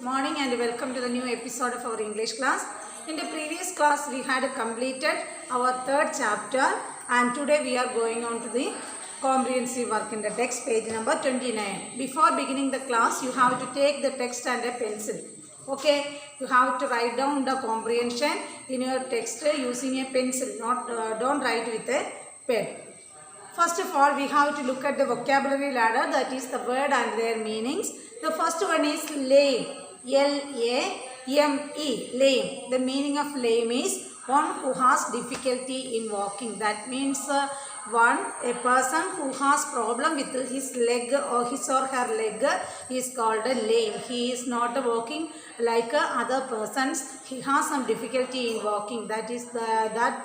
morning and welcome to the new episode of our English class. In the previous class, we had completed our third chapter and today we are going on to the comprehensive work in the text, page number 29. Before beginning the class, you have to take the text and a pencil. Okay, you have to write down the comprehension in your text using a pencil, don't write with a pen. First of all, we have to look at the vocabulary ladder, that is the word and their meanings. The first one is lame, L-A-M-E, lame. The meaning of lame is one who has difficulty in walking. That means a person who has problem with his leg or his or her leg is called a lame. He is not walking like other persons. He has some difficulty in walking. That is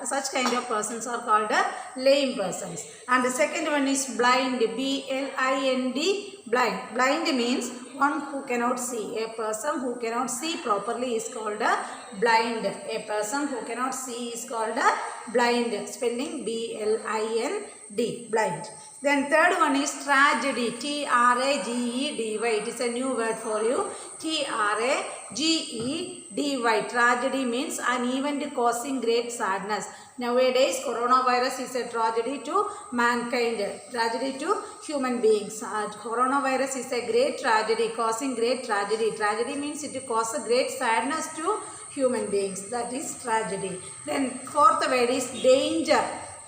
such kind of persons are called lame persons. And the second one is blind, B-L-I-N-D, blind. Blind means one who cannot see. A person who cannot see properly is called a blind. A person who cannot see is called a blind. Spelling B-L-I-N-D, blind. Then third one is tragedy, T-R-A-G-E-D-Y. It is a new word for you. T-R-A-G-E-D-Y. Tragedy means an event causing great sadness. Nowadays, coronavirus is a tragedy to mankind, tragedy to human beings. Coronavirus is a great tragedy, causing great tragedy. Tragedy means it causes great sadness to human beings. That is tragedy. Then fourth word is danger.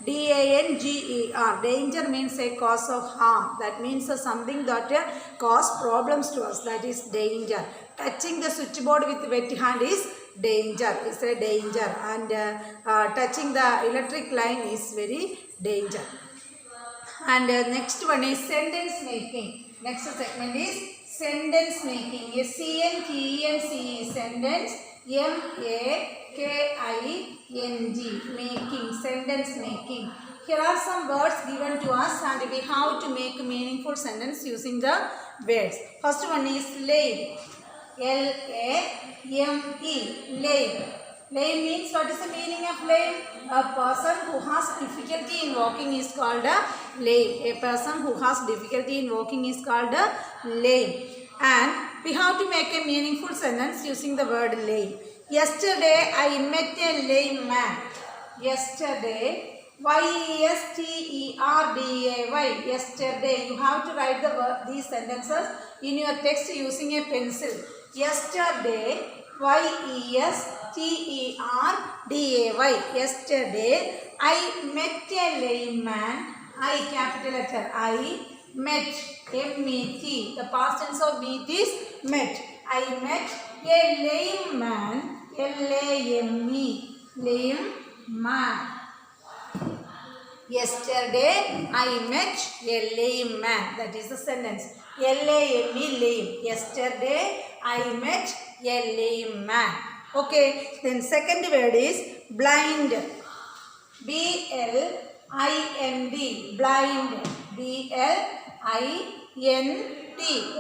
D-A-N-G-E-R. Danger means a cause of harm. That means something that cause problems to us. That is danger. Touching the switchboard with wet hand is danger. It's a danger. And touching the electric line is very danger. And next one is sentence making. Next segment is sentence making. S-C-N-T-E-N-C-E, sentence. M-A-K-I-N-G, making, sentence making. Here are some words given to us and we have to make a meaningful sentence using the words. First one is lame, L-A-M-E, lame. Lame means, what is the meaning of lame? A person who has difficulty in walking is called a lame. A person who has difficulty in walking is called a lame. And we have to make a meaningful sentence using the word lame. Yesterday I met a lame man. Yesterday, Y-E-S-T-E-R-D-A-Y. Yesterday. You have to write these sentences in your text using a pencil. Yesterday, Y-E-S-T-E-R-D-A-Y. Yesterday I met a lame man. I, capital letter I, met, M-E-T. The past tense of meet is met. I met a lame man, L-A-M-E, lame man. Yesterday I met a lame man. That is the sentence. L-A-M-E, lame. Yesterday I met a lame man. Okay. Then second word is blind. B-L-I-N-D, blind. B-L-I-N-D,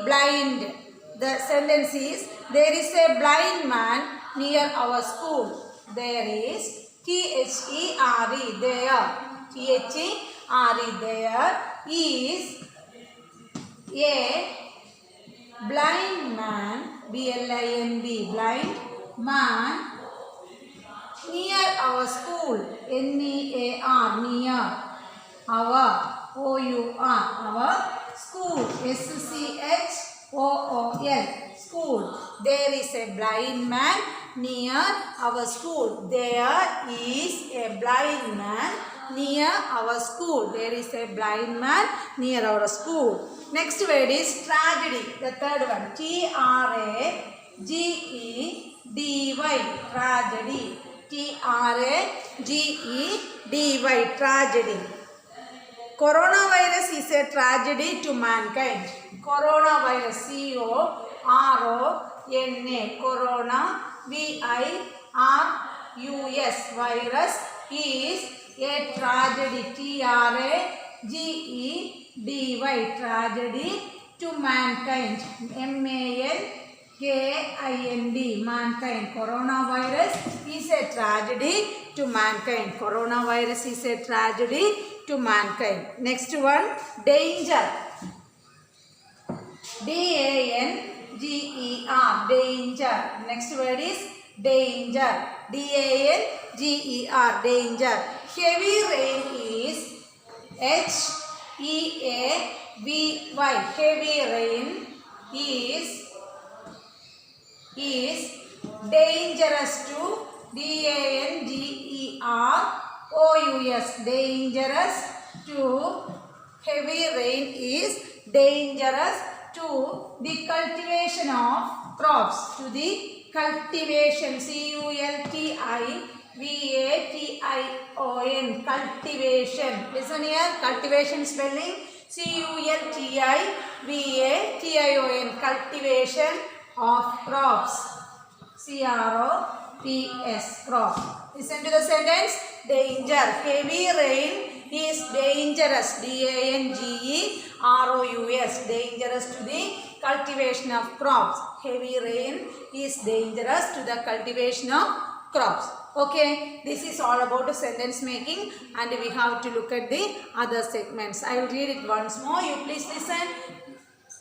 blind. The sentence is, there is a blind man near our school. There is, T-H-E-R-E, there. T-H-E-R-E, there is a blind man, B-L-I-N-D, blind man, near our school, N-E-A-R, near, our, O-U-R, our school, S-C-H-O-O-L, school. There is a blind man near our school. There is a blind man near our school. There is a blind man near our school. Next word is tragedy. The third one, T-R-A-G-E-D-Y, tragedy. T-R-A-G-E-D-Y, tragedy. Coronavirus is a tragedy to mankind. Coronavirus, C-O-R-O-N-A, corona, V-I-R-U-S, virus is a tragedy, T-R-A-G-E-D-Y, tragedy to mankind, M-A-N-K-I-N-D, mankind. Coronavirus is a tragedy to mankind. Coronavirus is a tragedy to mankind. Next one, danger. D-A-N G-E-R, danger. Next word is danger, D-A-N-G-E-R, danger. Heavy rain is H-E-A-V-Y, heavy rain is dangerous to D-A-N-G-E-R-O-U-S, dangerous to, heavy rain is dangerous to the cultivation of crops, to the cultivation, C-U-L-T-I-V-A-T-I-O-N, cultivation. Listen here, cultivation spelling C-U-L-T-I-V-A-T-I-O-N, cultivation of crops, C-R-O-P-S, crop. Listen to the sentence, danger, heavy rain is dangerous, D-A-N-G-E-R-O-U-S, dangerous to the cultivation of crops. Heavy rain is dangerous to the cultivation of crops. Okay, this is all about the sentence making, and we have to look at the other segments. I will read it once more. You please listen.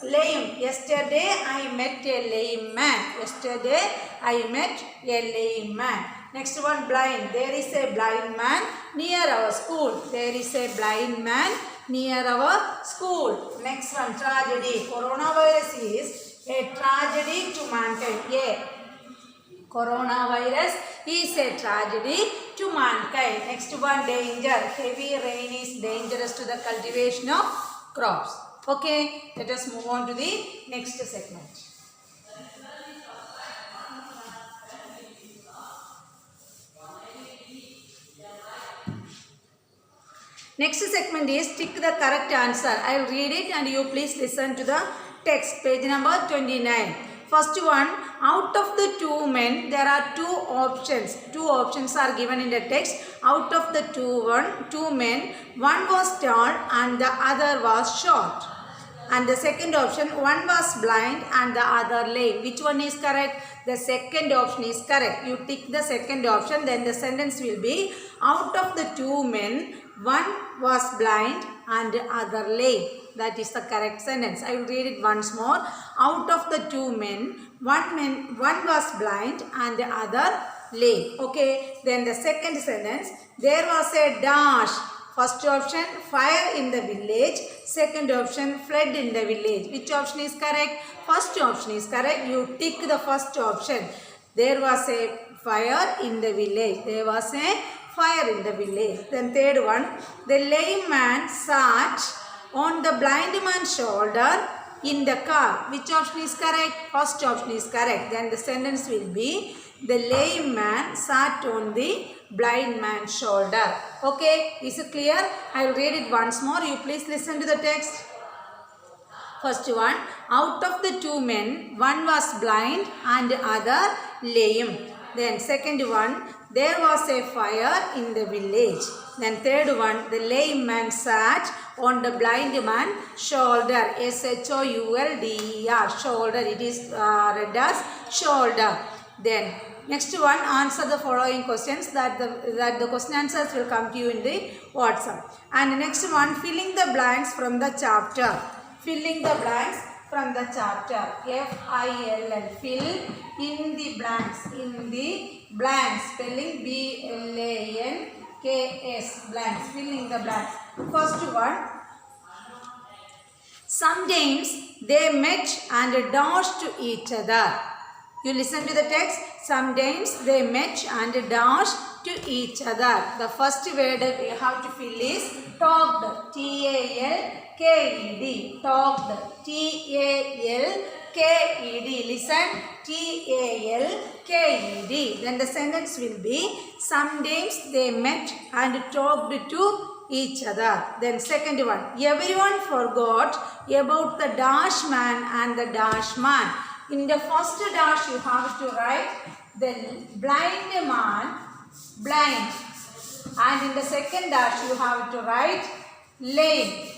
Lame. Yesterday I met a lame man. Yesterday I met a lame man. Next one, blind. There is a blind man near our school. There is a blind man near our school. Next one, tragedy. Coronavirus is a tragedy to mankind. Yeah. Coronavirus is a tragedy to mankind. Next one, danger. Heavy rain is dangerous to the cultivation of crops. Okay, let us move on to the next segment. Next segment is tick the correct answer. I will read it and you please listen to the text. Page number 29. First one, out of the two men, there are two options. Two options are given in the text. Out of the two men, one was tall and the other was short. And the second option, one was blind and the other lame. Which one is correct? The second option is correct. You tick the second option, then the sentence will be, out of the two men, one was blind and the other lame. That is the correct sentence. I will read it once more. Out of the two men, one was blind and the other lame. Okay. Then the second sentence, there was a dash. First option, fire in the village. Second option, flood in the village. Which option is correct? First option is correct. You tick the first option. There was a fire in the village. There was a fire in the village. Then third one, the lame man sat on the blind man's shoulder in the car. Which option is correct? First option is correct. Then the sentence will be, the lame man sat on the blind man's shoulder. Okay, is it clear? I will read it once more. You please listen to the text. First one, out of the two men, one was blind and the other lame. Then second one, there was a fire in the village. Then third one, the lame man sat on the blind man's shoulder. S-H-O-U-L-D-E-R, shoulder. It is read as shoulder. Then next one, answer the following questions. That the question answers will come to you in the WhatsApp. And next one, filling the blanks from the chapter. Filling the blanks from the chapter. F-I-L-L. Fill in the blanks. In the blanks. Spelling B-L-A-N-K-S. Blanks. Filling the blanks. First one. Sometimes they met and dashed to each other. You listen to the text. Sometimes they met and dashed to each other. The first word we have to fill is talked. T-A-L-K-E-D. Talked. T-A-L-K-E-D. Listen. T-A-L-K-E-D. Then the sentence will be, sometimes they met and talked to each other. Then second one, everyone forgot about the dash man and the dash man. In the first dash you have to write the blind man, blind. And in the second dash you have to write lame,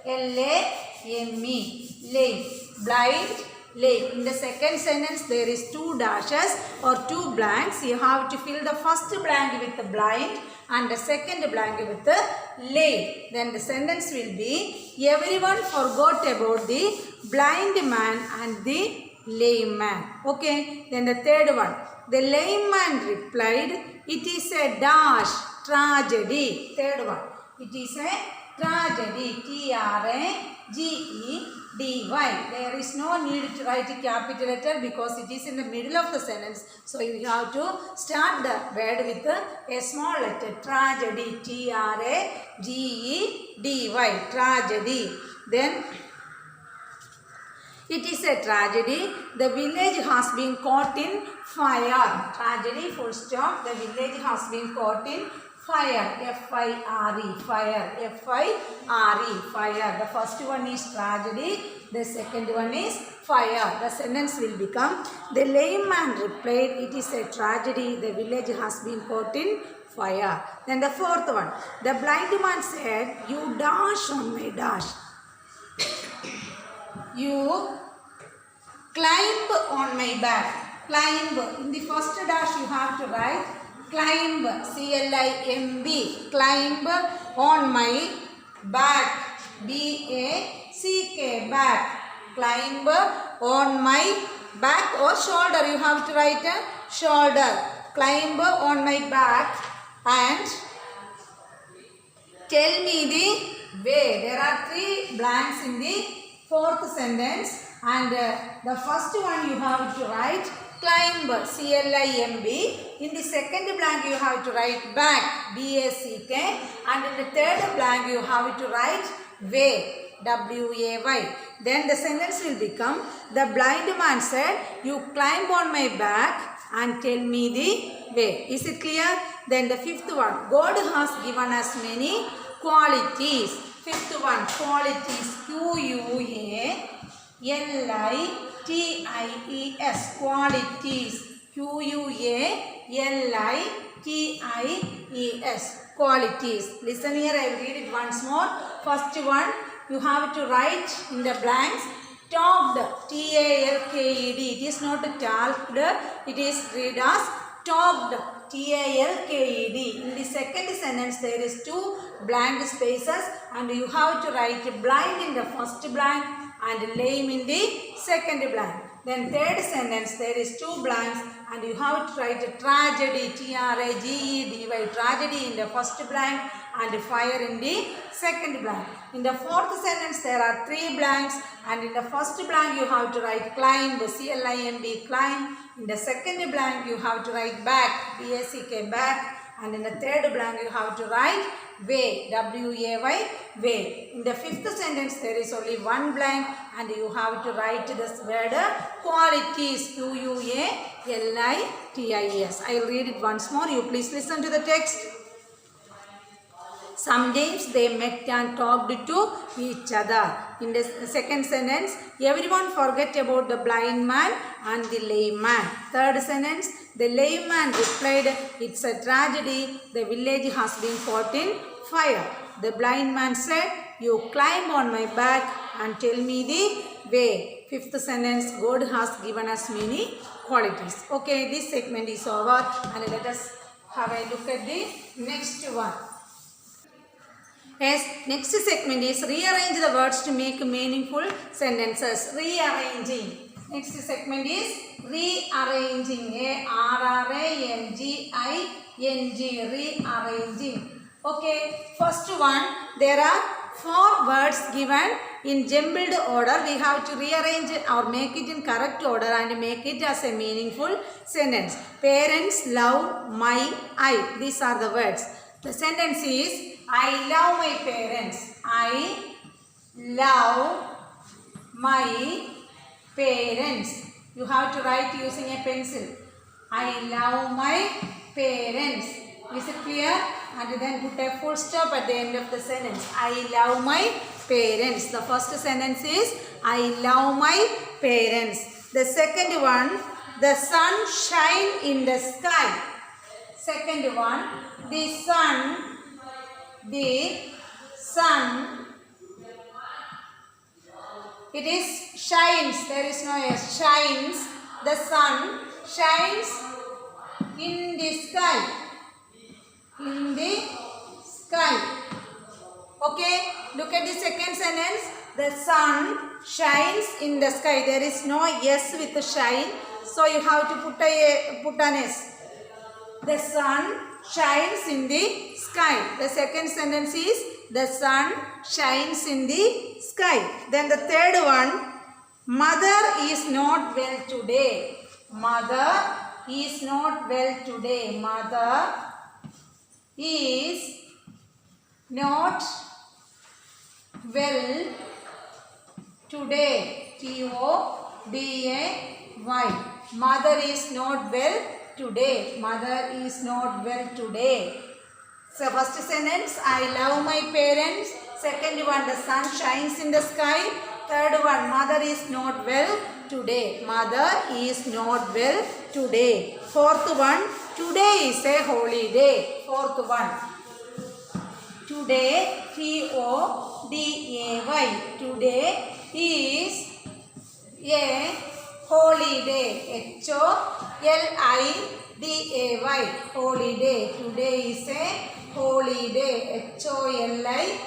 L-A-M-E, lame, blind, lame. In the second sentence there is two dashes or two blanks. You have to fill the first blank with the blind and the second blank with the lame. Then the sentence will be, everyone forgot about the blind man and the lame man. Okay, then the third one. The lame man replied, it is a dash tragedy. Third one. It is a tragedy. Tragedy. There is no need to write a capital letter because it is in the middle of the sentence. So you have to start the word with a small letter. Tragedy. Tragedy. Tragedy. Then it is a tragedy. The village has been caught in fire. Tragedy, full stop. The village has been caught in fire. F-I-R-E. Fire. F-I-R-E. Fire. The first one is tragedy. The second one is fire. The sentence will become, the lame man replied, it is a tragedy. The village has been caught in fire. Then the fourth one. The blind man said, you dash on my dash. You climb on my back. Climb. In the first dash you have to write climb. C-L-I-M-B. Climb on my back. B-A-C-K. Back. Climb on my back or shoulder. You have to write shoulder. Climb on my back and tell me the way. There are 3 blanks in the fourth sentence, and the first one you have to write climb, C-L-I-M-B. In the second blank you have to write back, B-A-C-K, and in the third blank you have to write way, W-A-Y. Then the sentence will become, the blind man said, you climb on my back and tell me the way. Is it clear? Then the fifth one, God has given us many qualities. Fifth one, qualities, Q-U-A-L-I-T-I-E-S, qualities, Q-U-A-L-I-T-I-E-S, qualities. Listen here, I will read it once more. First one, you have to write in the blanks, talked, T-A-L-K-E-D, it is not talked, it is read as talked, T-A-L-K-E-D. In the second sentence, there is 2 blank spaces and you have to write blind in the first blank and lame in the second blank. Then third sentence, there is 2 blanks and you have to write tragedy, T-R-A-G-E-D-Y, tragedy in the first blank and fire in the second blank. In the fourth sentence, there are 3 blanks and in the first blank you have to write climb, C-L-I-M-B, climb. In the second blank you have to write back, B-A-C-K, back. And in the third blank you have to write way, W-A-Y, way. In the fifth sentence there is only 1 blank and you have to write this word qualities, Q-U-A-L-I-T-I-E-S. I will read it once more. You please listen to the text. Sometimes they met and talked to each other. In the second sentence, everyone forget about the blind man and the lame man. Third sentence, the lame man replied, it's a tragedy. The village has been caught in fire. The blind man said, you climb on my back and tell me the way. Fifth sentence, God has given us many qualities. Okay, this segment is over and let us have a look at the next one. Yes, next segment is rearrange the words to make meaningful sentences. Rearranging. Next segment is rearranging. A-R-R-A-N-G-I-N-G. Rearranging. Okay, first one, there are 4 words given in jumbled order. We have to rearrange or make it in correct order and make it as a meaningful sentence. Parents, love, my, I. These are the words. The sentence is, I love my parents. I love my parents. You have to write using a pencil. I love my parents. Is it clear? And then put a full stop at the end of the sentence. I love my parents. The first sentence is, I love my parents. The second one, the sun shine in the sky. Second one, the sun, it is shines, there is no S, shines, the sun shines in the sky, Okay, look at the second sentence, the sun shines in the sky. There is no S with shine. So you have to put an S. The sun shines in the sky. The second sentence is the sun shines in the sky. Then the third one, mother is not well today. Mother is not well today. Mother is not well today. T-O-D-A-Y. Mother is not well today. Mother is not well today. So first sentence, I love my parents. Second one, the sun shines in the sky. Third one, mother is not well today. Mother is not well today. Fourth one, today is a holiday. Fourth one, today, T-O-D-A-Y. Today is a holiday. H-O-L-I-D-A-Y. Holiday. Today is a holiday. H-O-L-I-D-A-Y.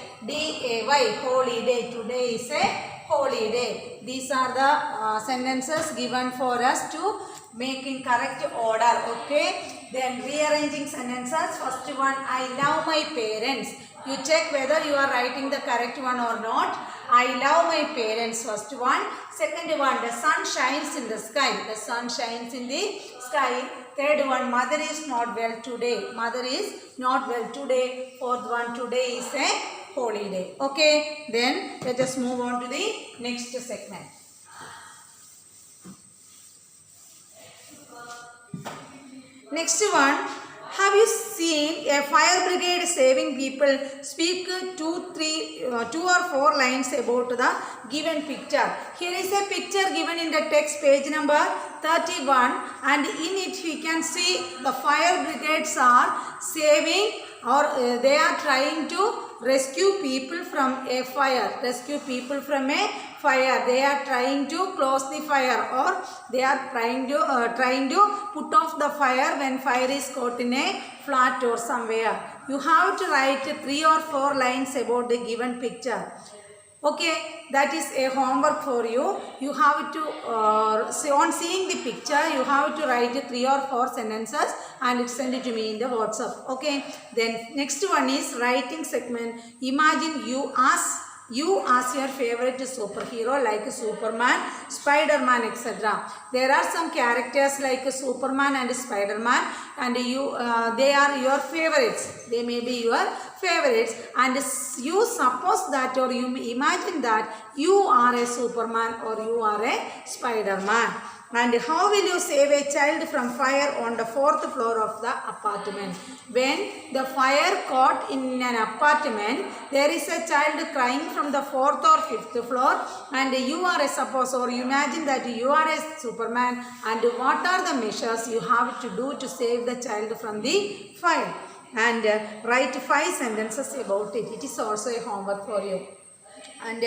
Holiday. Today is a holiday. These are the sentences given for us to make in correct order. Okay. Then rearranging sentences. First one, I love my parents. You check whether you are writing the correct one or not. I love my parents. First one. Second one, the sun shines in the sky. The sun shines in the sky. Third one, mother is not well today. Mother is not well today. Fourth one, today is a holiday. Okay. Then let us move on to the next segment. Next one, have you seen a fire brigade saving people? Speak two or four lines about the given picture. Here is a picture given in the text, page number 31, and in it we can see the fire brigades are saving, or they are trying to rescue people from a fire. Rescue people from a fire. They are trying to close the fire, or they are trying to put off the fire when fire is caught in a flat or somewhere. You have to write 3 or 4 lines about the given picture. Okay, that is a homework for you. You have to, on seeing the picture, you have to write 3 or 4 sentences and send it to me in the WhatsApp. Okay, then next one is writing segment. Imagine you as your favorite superhero like Superman, Spider-Man, etc. There are some characters like Superman and Spider-Man, and they are your favorites. They may be your favorites, and you suppose that, or you imagine that you are a Superman or you are a Spider-Man. And how will you save a child from fire on the 4th floor of the apartment? When the fire caught in an apartment, there is a child crying from the 4th or 5th floor, and you are a suppose, or you imagine that you are a Superman, and what are the measures you have to do to save the child from the fire? And write 5 sentences about it. It is also a homework for you. And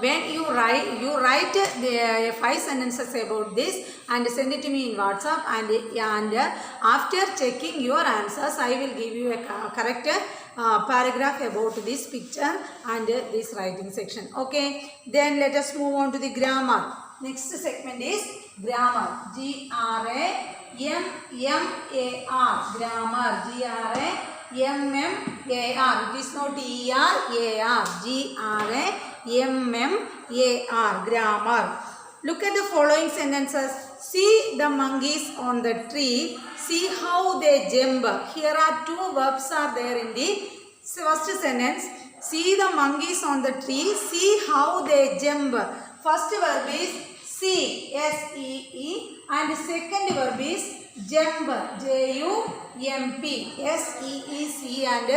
when you write the 5 sentences about this and send it to me in WhatsApp, and after checking your answers, I will give you a correct paragraph about this picture and this writing section. Okay, then let us move on to the grammar. Next segment is grammar. G-R-A-M-M-A-R. Grammar. G-R-A-M-M-A-R. It is not E-R-A-R. G-R-A-M-M-A-R. Grammar. Look at the following sentences. See the monkeys on the tree. See how they jump. Here are 2 verbs are there in the first sentence. See the monkeys on the tree. See how they jump. First verb is see, S-E-E, and second verb is jump, J-U-M-P, S-E-E-C and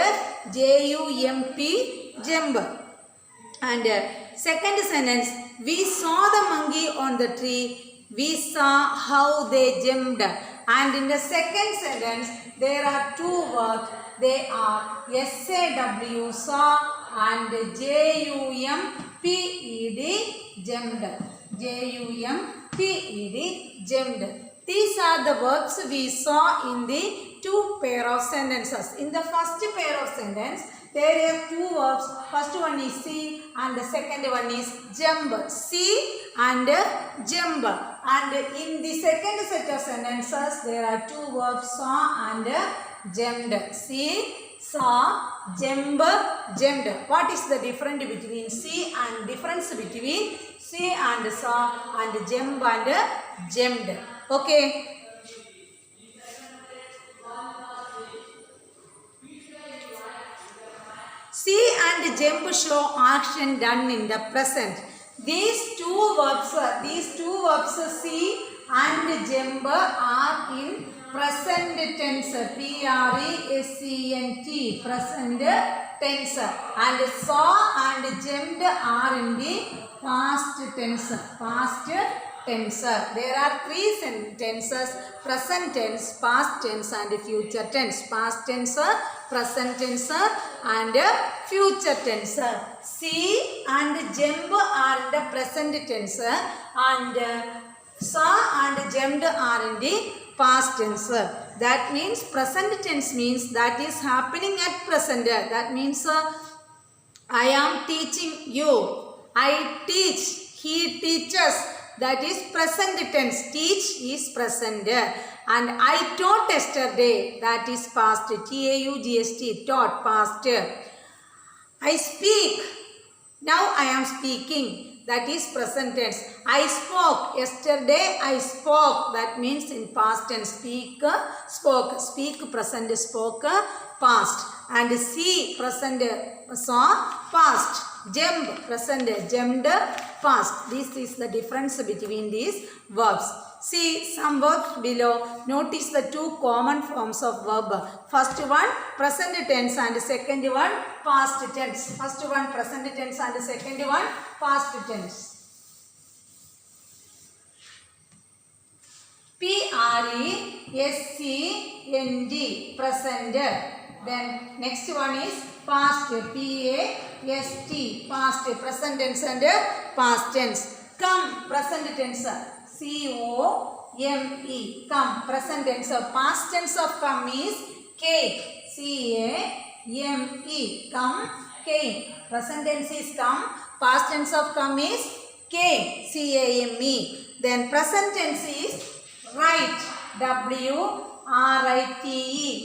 J-U-M-P, jump. And second sentence, we saw the monkey on the tree, we saw how they jumped. And in the second sentence, there are 2 words, they are S-A-W, saw, and J-U-M-P-E-D, jumped. J-U-M-P-E-D, jumped. These are the verbs we saw in the 2 pair of sentences. In the first pair of sentence, There are two verbs. First one is see and the second one is jump. See and jump. And in the second set of sentences, there are two verbs saw and jumped. See, saw, jump, jumped. What is the difference between see and difference between see and saw and jump and jumped? Okay. See and jump show action done in the present. These two verbs see and jump are in present tense. Present, present tense. And saw and jumped are in the past tense. Past tense. There are three tenses: present tense, past tense and future tense. Past tense, present tense and future tense. See and jump are in the present tense and saw and jumped are in the past tense. That means present tense means that is happening at present. That means I am teaching you. I teach. He teaches. That is present tense. Teach is present. And I taught yesterday. That is past. T-A-U-G-S-T. Taught. Past. I speak. Now I am speaking. That is present tense. I spoke. Yesterday I spoke. That means in past tense. Speak, spoke. Speak, present, spoke, past. And see, present, saw, past. Jump, present, jumped, past. This is the difference between these verbs. See some verbs below. Notice the two common forms of verb. First one present tense and second one past tense. First one present tense and second one past tense. P-R-E-S-C-N-D, present. Then next one is past. P-A-S-T, past. Present tense and past tense. Come, present tense. C-O-M-E, come, present tense. Past tense of come is cake. C-A-M-E, come, came. Present tense is come. Past tense of come is came. C-A-M-E. Then present tense is write. W-R-I-T-E,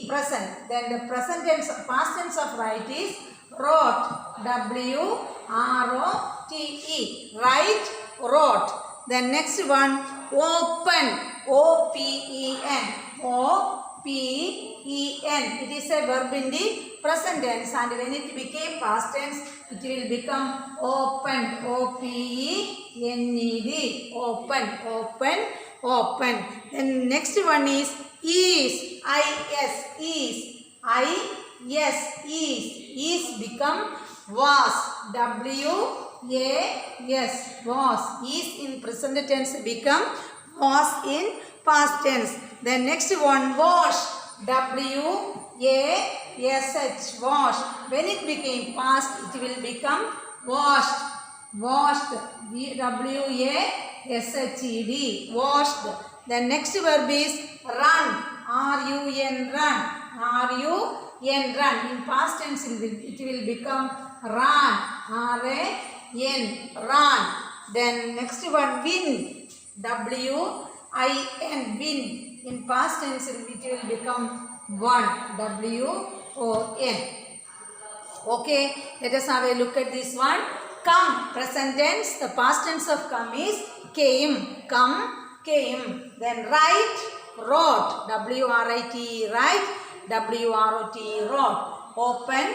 present. Then the present tense, past tense of write is wrote. W-R-O-T-E, write, wrote. Then next one, open. O-P-E-N. O-P-E-N. It is a verb in the present tense, and when it became past tense, it will become open. O-P-E-N-E-D. Open. Open. Open. Then next one is is. I-S. Is. I-S. Is. Is become was. W-A-S. Was. Is in present tense become was in past tense. Then next one, wash. W-A-S-H. Wash. When it became past, it will become washed. Washed. W-A-S-H-E-D. Washed. The next verb is run. R-U-N. Run. R-U-N. Run. In past tense, it will become run. R-A-N. Run. Then next one, win. W-I-N. Win. In past tense, it will become won. W-O-N. Okay, let us have a look at this one. Come, present tense. The past tense of come is came. Come, came. Then write, wrote. W-R-I-T-E, write. W-R-O-T-E, wrote. Open,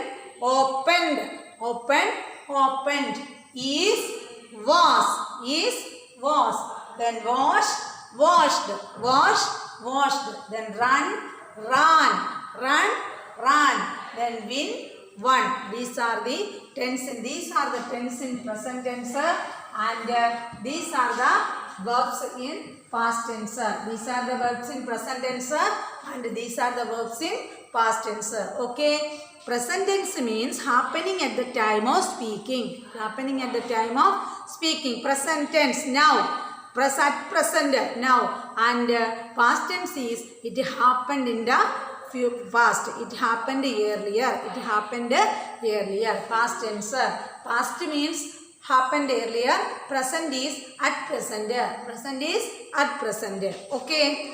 opened. Open, opened. Is, was. Is, was. Then wash, washed. Wash, washed. Then run, ran. Run, ran. Then win, won. These are the tense. These are the tense in present tense, and these are the verbs in past tense. These are the verbs in present tense, and these are the verbs in past tense. Okay. Present tense means happening at the time of speaking. Happening at the time of speaking. Present tense now. Present now. And past tense is it happened in the past. It happened earlier. It happened earlier. Past tense. Past means happened earlier. Present is at present. Present is at present. Okay.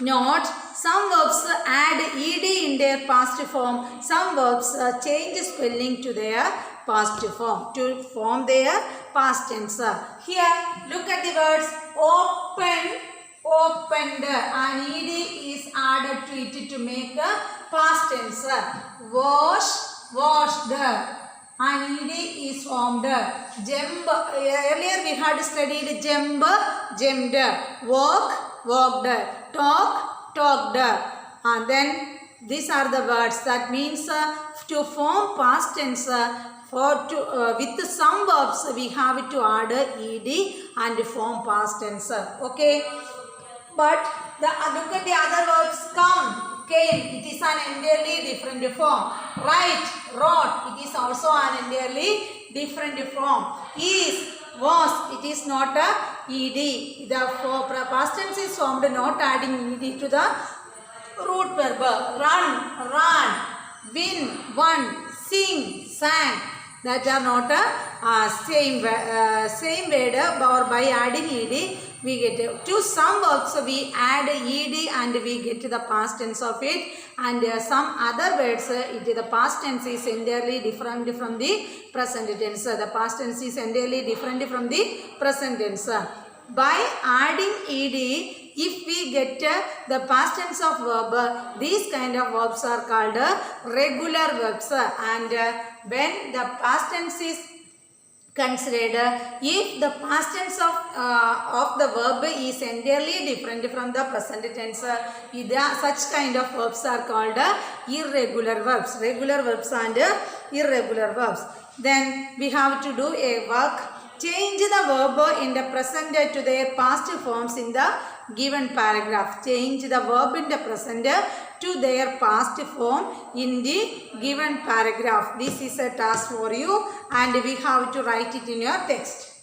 Note, some verbs add ed in their past form. Some verbs change spelling to their past form to form their past tense. Here, look at the words open, opened, and ed is added to it to make a past tense. Wash, washed, and ed is formed. Jump, earlier we had studied jump, jumped, walk, walked, talk, talked, and then these are the words that means to form past tense with some verbs we have to add ed and form past tense. Okay, but look at the other verbs. Come, came, it is an entirely different form. Write, wrote, it is also an entirely different form. Is, was, it is not a ed. The past tense is formed not adding ed to the root verb. Run, ran, win, won, sing, sang. That are not a same word, or by adding ed we get to some verbs we add ed and we get to the past tense of it, and some other words the past tense is entirely different from the present tense. The past tense is entirely different from the present tense. By adding ed, if we get the past tense of verb, these kind of verbs are called regular verbs, and when the past tense is considered, if the past tense of the verb is entirely different from the present tense, such kind of verbs are called irregular verbs. Regular verbs and irregular verbs. Then we have to do a work. Change the verb in the present to their past forms in the given paragraph. Change the verb in the present to their past form in the given paragraph. This is a task for you and we have to write it in your text.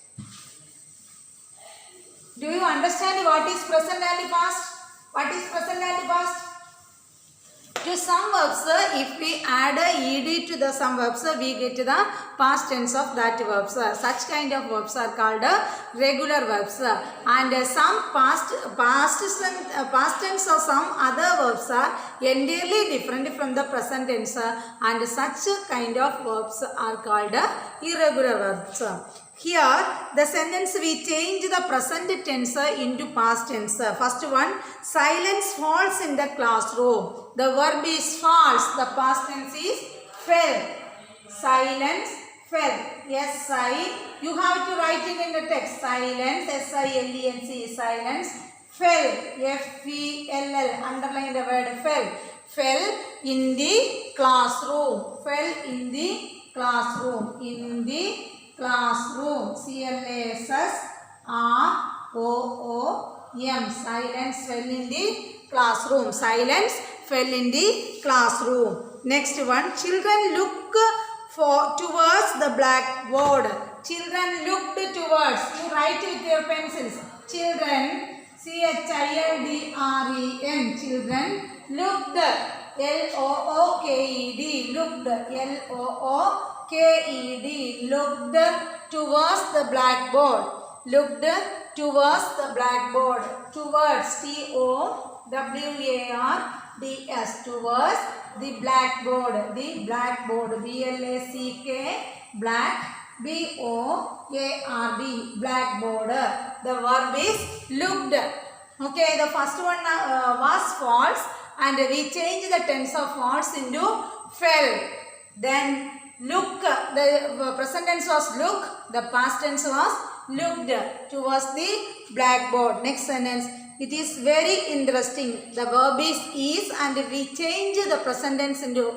Do you understand what is present and past? What is present and past? To some verbs, if we add ed to the some verbs, we get the past tense of that verbs. Such kind of verbs are called regular verbs. And some past tense or some other verbs are entirely different from the present tense. And such kind of verbs are called irregular verbs. Here, the sentence we change the present tense into past tense. First one, silence falls in the classroom. The verb is falls. The past tense is fell. Silence fell. S-I. You have to write it in the text. Silence. S-I-L-E-N-C. Silence. Fell. F-E-L-L. Underline the word fell. Fell in the classroom. Fell in the classroom. In the classroom. C-L-A-S-S-R-O-O-M. Silence fell in the classroom. Silence fell in the classroom. Next one. Children look towards the blackboard. Children looked towards. You write with your pencils. Children. C-H-I-L-D-R-E-N. Children looked. L-O-O-K-E-D. Looked. L-O-O-K-E-D. Looked towards the blackboard. Looked towards the blackboard. Towards. T-O-W-A-R-D-S. Towards the blackboard. The blackboard. B-L-A-C-K. Black. B-O-A-R-D. Blackboard. The verb is looked. Okay, the first one was false and we changed the tense of false into fell. Then look, the present tense was look, the past tense was looked towards the blackboard. Next sentence, it is very interesting. The verb is and we change the present tense into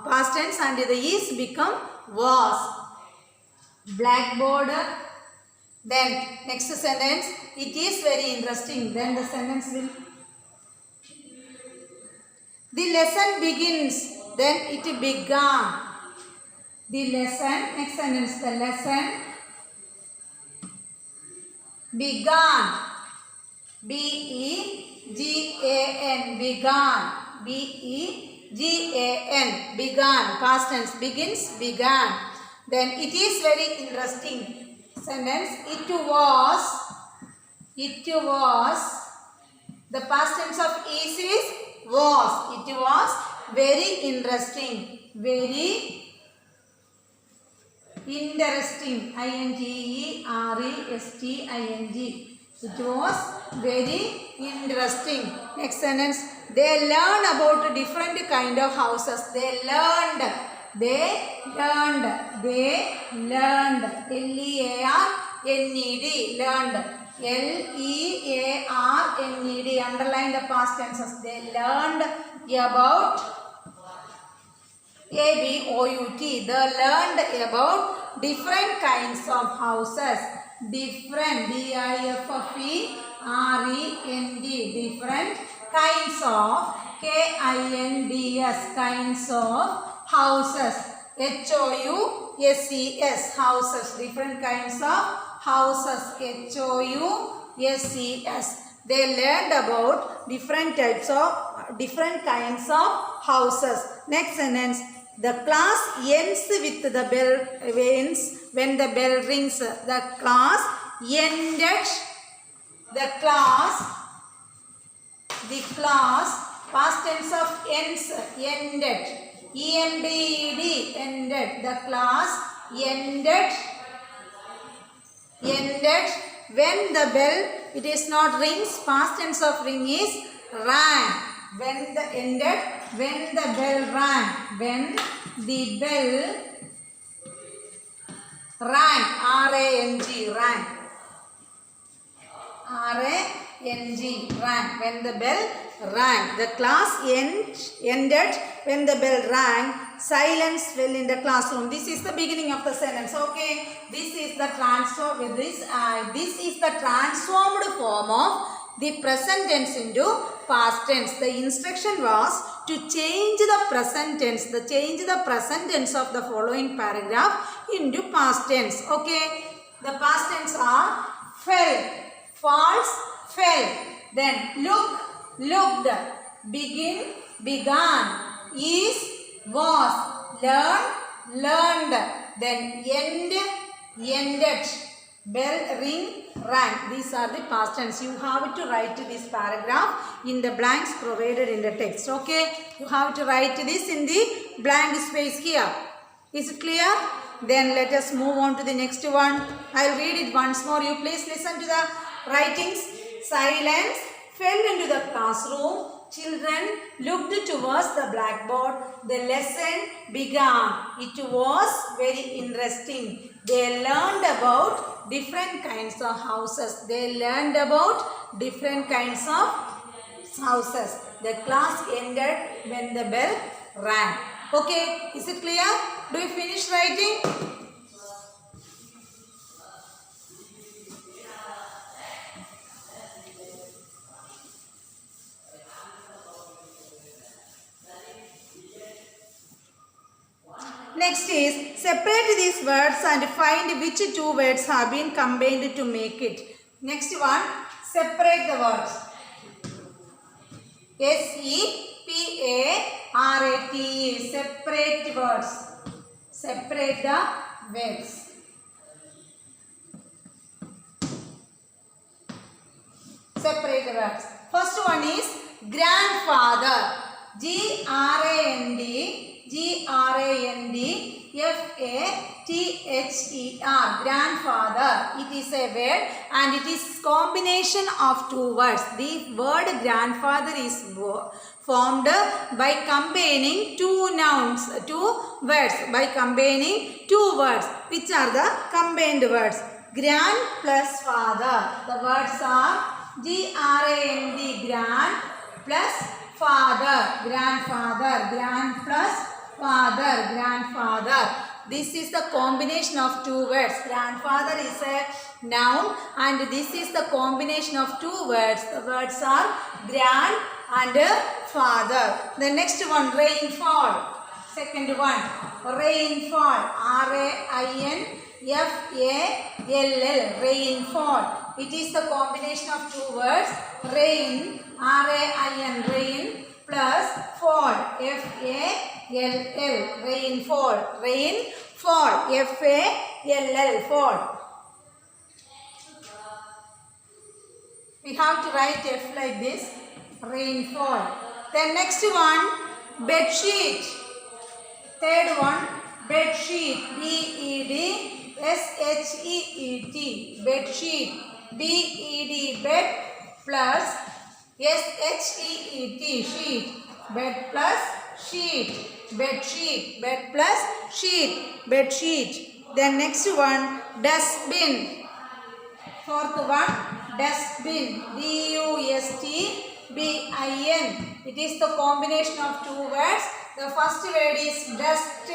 past tense and the is become was. Blackboard. Then next sentence, it is very interesting. Then the sentence will, the lesson begins. Then it began. The lesson, next sentence, the lesson began. B-E-G-A-N. began, B-E-G-A-N, began, past tense, begins, began. Then it is very interesting sentence. It was, the past tense of is was. It was very interesting, very interesting, I-N-T-E-R-E-S-T-I-N-G. It was very interesting. Next sentence. They learn about different kind of houses. They learned. L-E-A-R-N-E-D. Learned. L-E-A-R-N-E-D. Underline the past tenses. They learned about A-B-O-U-T. They learned about different kinds of houses. Different, D-I-F-F-E-R-E-N-D. Different kinds of, K-I-N-D-S, kinds of houses. H-O-U-S-E-S, houses. Different kinds of houses. H-O-U-S-E-S. They learned about different kinds of houses. Next sentence. The class ends with the bell when the bell rings. The class ended. The class past tense of ends, ended. E-N-D-E-D, ended. The class ended when the bell, it is not rings, past tense of ring is rang. When the bell rang. When the bell rang. R-A-N-G, rang. R-A-N-G, rang. When the bell rang. The class ended when the bell rang. Silence fell in the classroom. This is the beginning of the sentence. Okay. This is the transformed form of the present tense into past tense. The instruction was to change the present tense. Change the present tense of the following paragraph into past tense. Okay. The past tense are fell, falls, fell. Then look, looked, begin, began, is, was, learn, learned. Then end, ended, bell, ring, rang. These are the past tense. You have to write this paragraph in the blanks provided in the text. Okay. You have to write this in the blank space here. Is it clear? Then let us move on to the next one. I will read it once more. You please listen to the writings. Silence fell into the classroom. Children looked towards the blackboard. The lesson began. It was very interesting. They learned about different kinds of houses. The class ended when the bell rang. Okay, is it clear? Do you finish writing? Next is separate these words and find which two words have been combined to make it. Next one, separate the words. S-E-P-A-R-A-T-E, separate words. Separate the words. Separate the words. First one is grandfather. G-R-A-N-D-F-A-T-H-E-R, grandfather. It is a word and it is combination of two words. The word grandfather is formed by combining two words. Which are the combined words? Grand plus father. The words are G-R-A-N-D, grand plus father, grandfather, grand plus father, grandfather. This is the combination of two words. Grandfather is a noun and this is the combination of two words. The words are grand and father. The next one, rainfall. Second one, rainfall. R-A-I-N-F-A-L-L, rainfall. It is the combination of two words. Rain, R-A-I-N, rain, F-A-L-L, rainfall, rainfall, F-A-L-L, fall. We have to write F like this, rainfall. Then next one, bed sheet. Third one, bed sheet, B-E-D-S-H-E-E-T, bed sheet, B-E-D, bed plus S-H-E-E-T, sheet, bed plus sheet, bed sheet, bed plus sheet, bed sheet. Then next one, dustbin. Fourth one, dustbin, D-U-S-T-B-I-N. It is the combination of two words. The first word is dust,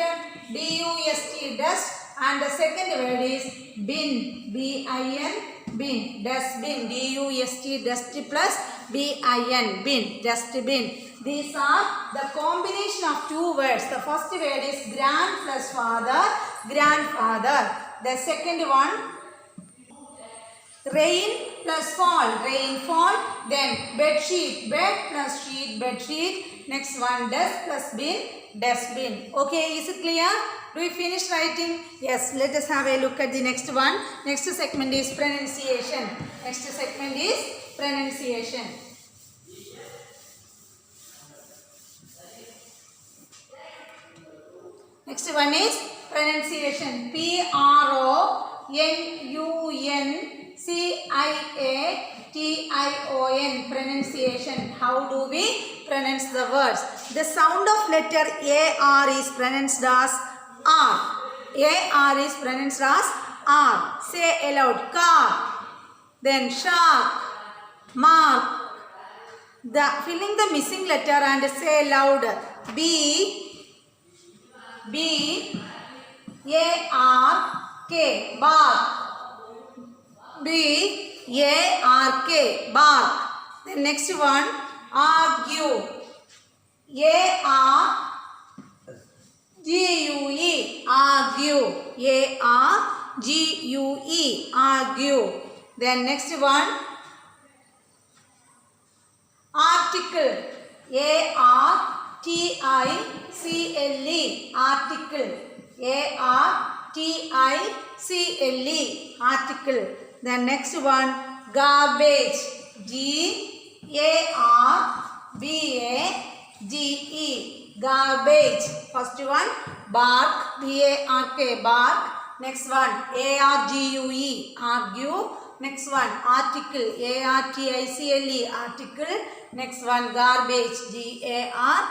D-U-S-T, dust, and the second word is bin, B-I-N, bin, dustbin, D-U-S-T, dust plus B-I-N, bin, dustbin. These are the combination of two words. The first word is grand plus father, grandfather. The second one, rain plus fall, rainfall. Then bed sheet, bed plus sheet, bed sheet. Next one, dust plus bin, dustbin. Okay, is it clear? Do we finish writing? Yes, let us have a look at the next one. Next segment is pronunciation. Next segment is pronunciation. Next one is pronunciation. P-R-O-N-U-N-C-I-A-T-I-O-N, pronunciation. How do we pronounce the words? The sound of letter A-R is pronounced as R. A-R is pronounced as R. Say aloud, car. Then shark, mark. Filling the missing letter and say loud, B, B-A-R-K, bark. B-A-R-K, bark. The next one, argue. A-R-G-U-E, argue. A-R-G-U-E, argue. Then next one, article. A-R-T-I-C-L-E, article. A-R-T-I-C-L-E, article. The next one, garbage. G-A-R-B-A-G-E, garbage. First one, bark. B-A-R-K, bark. Next one, A-R-G-U-E, argue. Next one, article. A-R-T-I-C-L-E, article. Next one, garbage. G-A-R-B-A-G-E,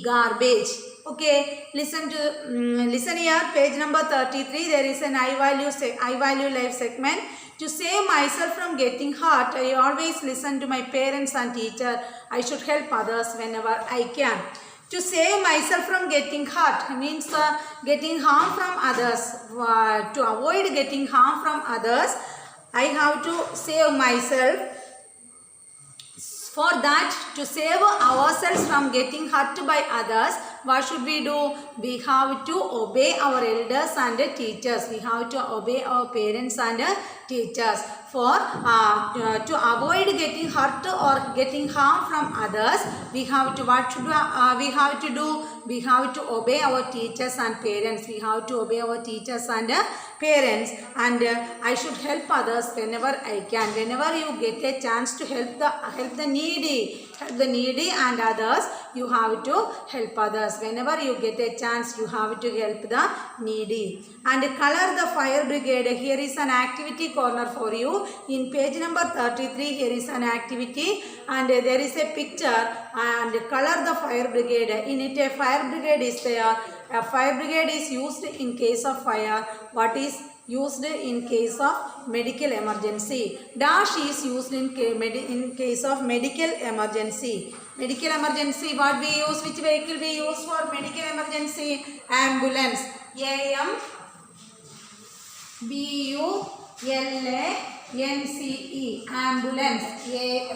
garbage. Okay, listen here, page number 33. There is an I value life segment. To save myself from getting hurt, I always listen to my parents and teacher. I should help others whenever I can. To save myself from getting hurt means getting harm from others. To avoid getting harm from others, I have to save myself. For that, to save ourselves from getting hurt by others, what should we do? We have to obey our elders and teachers. We have to obey our parents and teachers. For to avoid getting hurt or getting harm from others, we have to we have to obey our teachers and parents. We have to obey our teachers and parents, and I should help others whenever I can. Whenever you get a chance to help the needy and others, you have to help others. Whenever you get a chance, you have to help the needy. And color the fire brigade. Here is an activity corner for you. In page number 33, here is an activity, and there is a picture, and color the fire brigade. In it, a fire brigade is there. A fire brigade is used in case of fire. What is used in case of medical emergency? Dash is used in case of medical emergency. Medical emergency, what we use? Which vehicle we use for medical emergency? Ambulance. A-M-B-U-L-A-N-C-E, ambulance.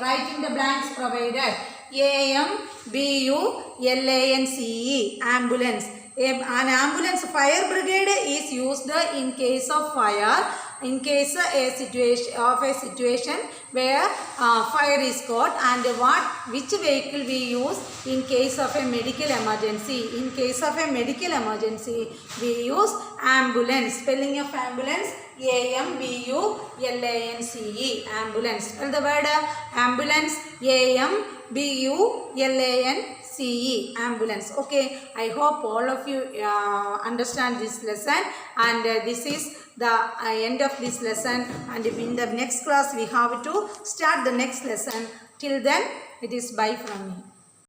Write in the blanks provided. A-M-B-U-L-A-N-C-E, ambulance. An ambulance, fire brigade is used in case of fire. In case of a situation where fire is got, and which vehicle we use in case of a medical emergency. In case of a medical emergency, we use ambulance. Spelling of ambulance, A-M-B-U-L-A-N-C-E, ambulance. Spell the word ambulance, A-M-B-U-L-A-N-C-E, ambulance. Okay, I hope all of you understand this lesson, and this is the end of this lesson, and in the next class we have to start the next lesson. Till then, it is bye from me.